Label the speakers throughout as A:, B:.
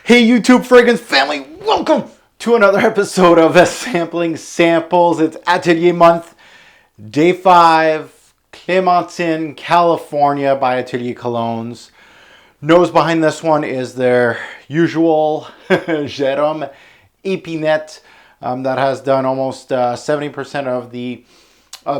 A: Hey YouTube fragrance family, welcome to another episode of Sampling Samples. It's Atelier month, day 5, Clementine California by Atelier Colognes. Nose behind this one is their usual Jérôme Epinette that has done almost 70% of the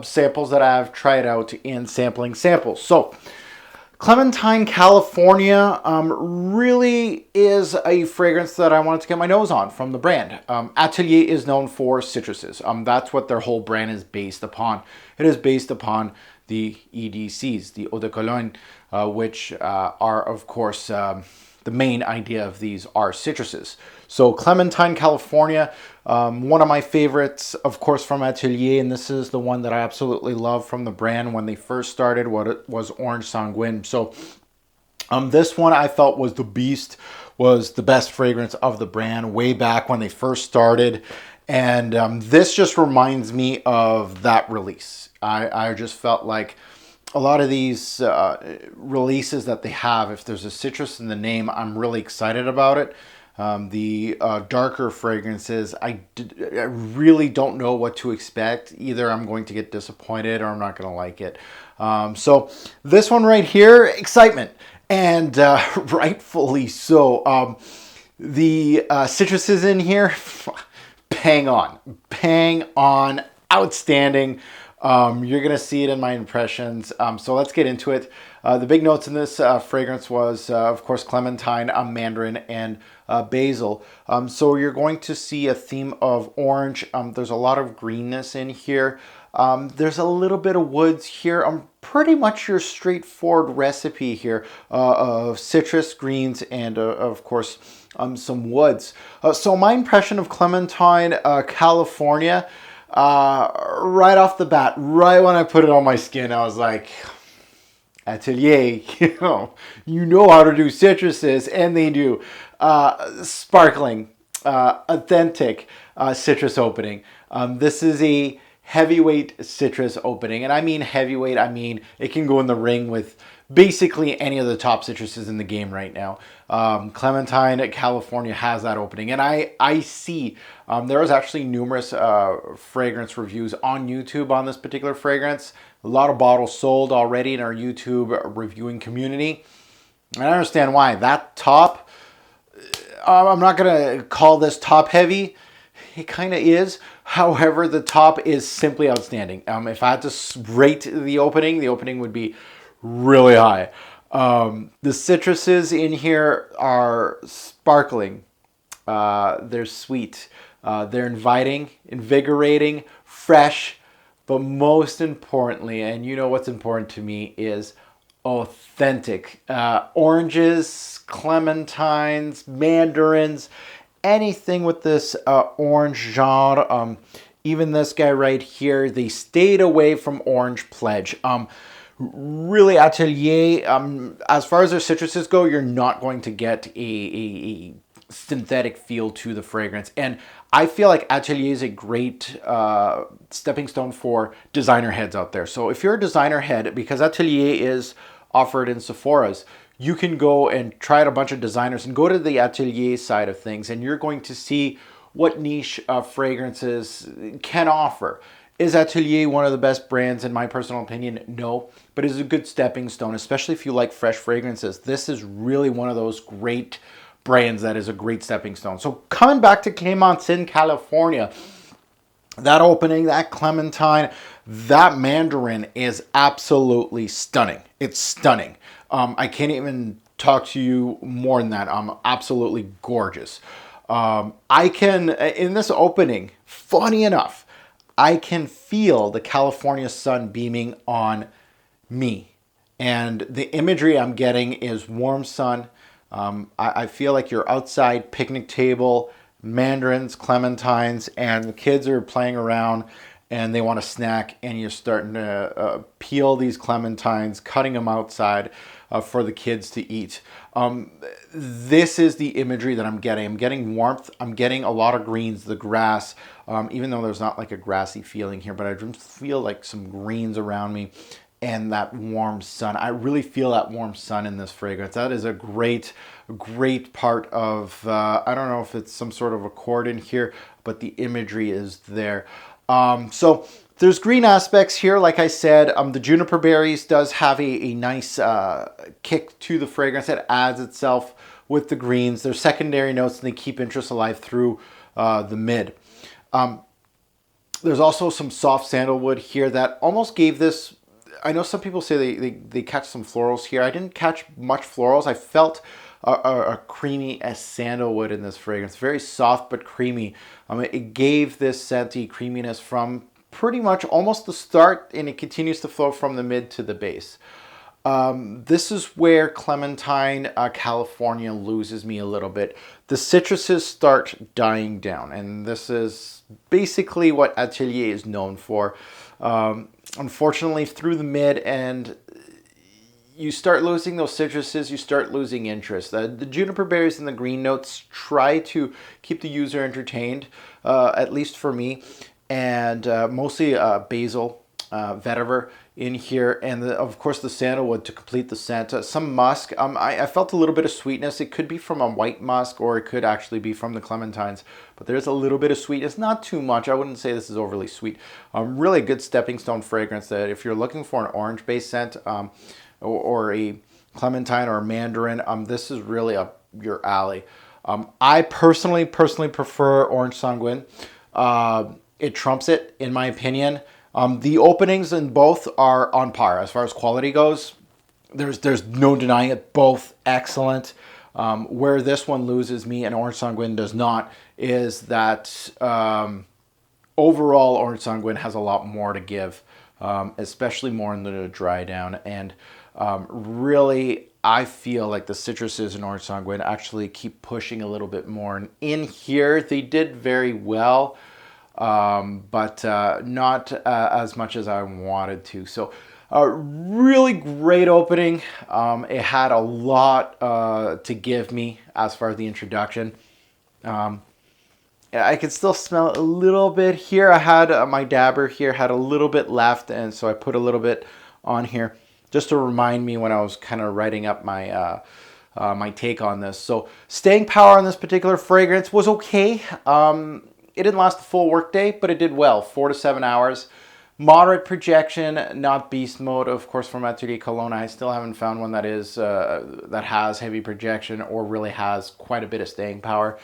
A: samples that I've tried out in Sampling Samples. So Clementine California really is a fragrance that I wanted to get my nose on from the brand. Atelier is known for citruses. That's what their whole brand is based upon. It is based upon the EDCs, the Eau de Cologne, which are, of course, the main idea of these are citruses. So Clementine California, one of my favorites, of course, from Atelier, and this is the one that I absolutely love from the brand when they first started, what it was Orange Sanguine. So this one I felt was the beast, was the best fragrance of the brand way back when they first started. And this just reminds me of that release. I just felt like a lot of these releases that they have, if there's a citrus in the name, I'm really excited about it. The darker fragrances, I really don't know what to expect. Either I'm going to get disappointed or I'm not going to like it. So this one right here, excitement, and rightfully so. The citruses in here, bang on, outstanding. You're going to see it in my impressions. So let's get into it. The big notes in this fragrance was, of course, clementine, mandarin, and basil. So you're going to see a theme of orange. There's a lot of greenness in here. There's a little bit of woods here. Pretty much your straightforward recipe here of citrus, greens, and of course, some woods. So my impression of Clementine, California, right off the bat, right when I put it on my skin, I was like, Atelier, you know how to do citruses, and they do. Sparkling, authentic citrus opening. This is a heavyweight citrus opening, and I mean heavyweight, I mean it can go in the ring with basically any of the top citruses in the game right now. Clementine California has that opening, and I see there was actually numerous fragrance reviews on YouTube on this particular fragrance. A lot of bottles sold already in our YouTube reviewing community, and I understand why. That top, I'm not gonna call this top heavy. It kind of is. However, the top is simply outstanding. If I had to rate the opening would be really high. The citruses in here are sparkling. They're sweet. They're inviting, invigorating, fresh, but most importantly, and you know what's important to me, is authentic. Oranges, clementines, mandarins, anything with this orange genre. Even this guy right here, they stayed away from Orange Pledge. Really, Atelier, as far as their citruses go, you're not going to get a synthetic feel to the fragrance. And I feel like Atelier is a great stepping stone for designer heads out there. So if you're a designer head, because Atelier is offered in Sephora's, you can go and try out a bunch of designers and go to the Atelier side of things, and you're going to see what niche fragrances can offer. Is Atelier one of the best brands in my personal opinion? No, but it's a good stepping stone, especially if you like fresh fragrances. This is really one of those great brands that is a great stepping stone. So coming back to Clementine California, that opening, that clementine, that mandarin is absolutely stunning. It's stunning. I can't even talk to you more than that. Absolutely gorgeous. I can, in this opening, funny enough, I can feel the California sun beaming on me. And the imagery I'm getting is warm sun. I feel like you're outside, picnic table, mandarins, clementines, and the kids are playing around and they want a snack, and you're starting to peel these clementines, cutting them outside for the kids to eat. This is the imagery that I'm getting. I'm getting warmth. I'm getting a lot of greens, the grass, even though there's not like a grassy feeling here, but I just feel like some greens around me. and that warm sun. I really feel that warm sun in this fragrance. That is a great part of, I don't know if it's some sort of accord in here, but the imagery is there. So there's green aspects here. Like I said, the juniper berries does have a nice kick to the fragrance that adds itself with the greens. They're secondary notes and they keep interest alive through the mid. There's also some soft sandalwood here that almost gave this, I know some people say they catch some florals here. I didn't catch much florals. I felt a creamy sandalwood in this fragrance. Very soft but creamy. It gave this scenty creaminess from pretty much almost the start, and it continues to flow from the mid to the base. This is where Clementine California loses me a little bit. The citruses start dying down, and this is basically what Atelier is known for. Unfortunately, through the mid, and you start losing those citruses, you start losing interest. The juniper berries and the green notes try to keep the user entertained, at least for me, and mostly basil, vetiver in here, and of course the sandalwood to complete the scent. Some musk. I felt a little bit of sweetness. It could be from a white musk, or it could actually be from the clementines, but there's a little bit of sweetness, not too much. I wouldn't say this is overly sweet. Really good stepping stone fragrance that if you're looking for an orange based scent, or a clementine or a mandarin, this is really up your alley. I personally prefer orange sanguine. It trumps it in my opinion. The openings in both are on par as far as quality goes. There's no denying it. Both excellent. Where this one loses me and orange sanguine does not is that overall orange sanguine has a lot more to give, especially more in the dry down. And really, I feel like the citruses in orange sanguine actually keep pushing a little bit more. And in here, they did very well. But not as much as I wanted to. So really great opening. It had a lot to give me as far as the introduction. I could still smell it a little bit here. I had my dabber here had a little bit left, and so I put a little bit on here just to remind me when I was kind of writing up my my take on this. So staying power on this particular fragrance was okay. It didn't last the full workday, but it did well, 4 to 7 hours. Moderate projection, not beast mode. Of course, from Atelier Cologne, I still haven't found one that is that has heavy projection or really has quite a bit of staying power.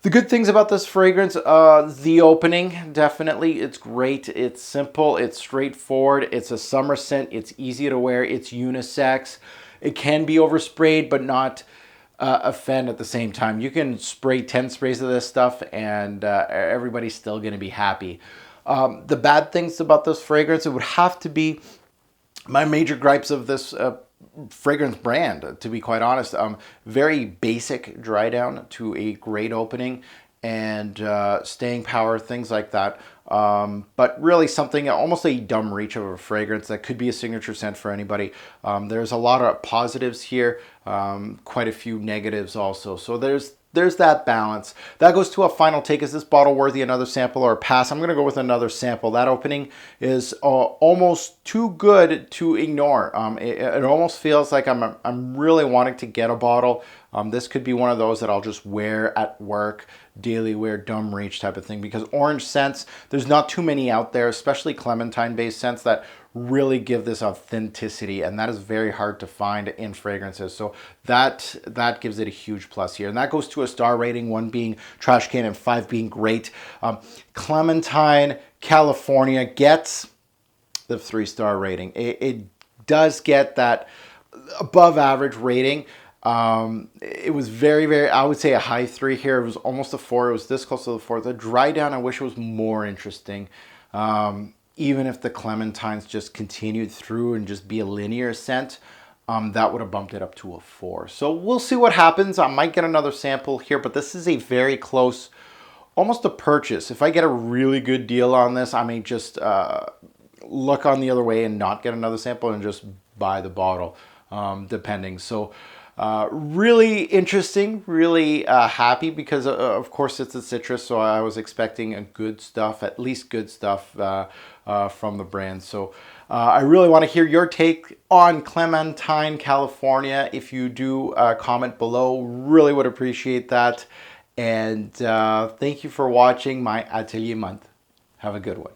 A: The good things about this fragrance, the opening, definitely, it's great. It's simple, it's straightforward, it's a summer scent, it's easy to wear, it's unisex. It can be oversprayed, but not offend at the same time. You can spray 10 sprays of this stuff and everybody's still going to be happy. The bad things about this fragrance, it would have to be my major gripes of this fragrance brand, to be quite honest. Very basic dry down to a great opening and staying power, things like that. But really something, almost a dumb reach of a fragrance that could be a signature scent for anybody. There's a lot of positives here, quite a few negatives also. So there's that balance. That goes to a final take. Is this bottle worthy another sample or a pass? I'm going to go with another sample. That opening is almost too good to ignore. It almost feels like I'm really wanting to get a bottle. This could be one of those that I'll just wear at work, daily wear, dumb reach type of thing, because orange scents, there's not too many out there, especially clementine based scents that really give this authenticity, and that is very hard to find in fragrances. So that gives it a huge plus here, and that goes to a star rating, 1 being trash can and 5 being great. Clementine California gets the 3-star rating. It does get that above average rating. It was very, I would say a high 3 here. It was almost a 4. It was this close to the 4. The dry down, I wish it was more interesting. Even if the clementines just continued through and just be a linear scent, that would have bumped it up to a 4. So we'll see what happens. I might get another sample here, but this is a very close, almost a purchase. If I get a really good deal on this, I may just look on the other way and not get another sample and just buy the bottle, depending. So really interesting, really happy because of course it's a citrus, so I was expecting a good stuff, at least good stuff from the brand. So I really want to hear your take on Clementine, California. If you do comment below, really would appreciate that. And thank you for watching my Atelier month. Have a good one.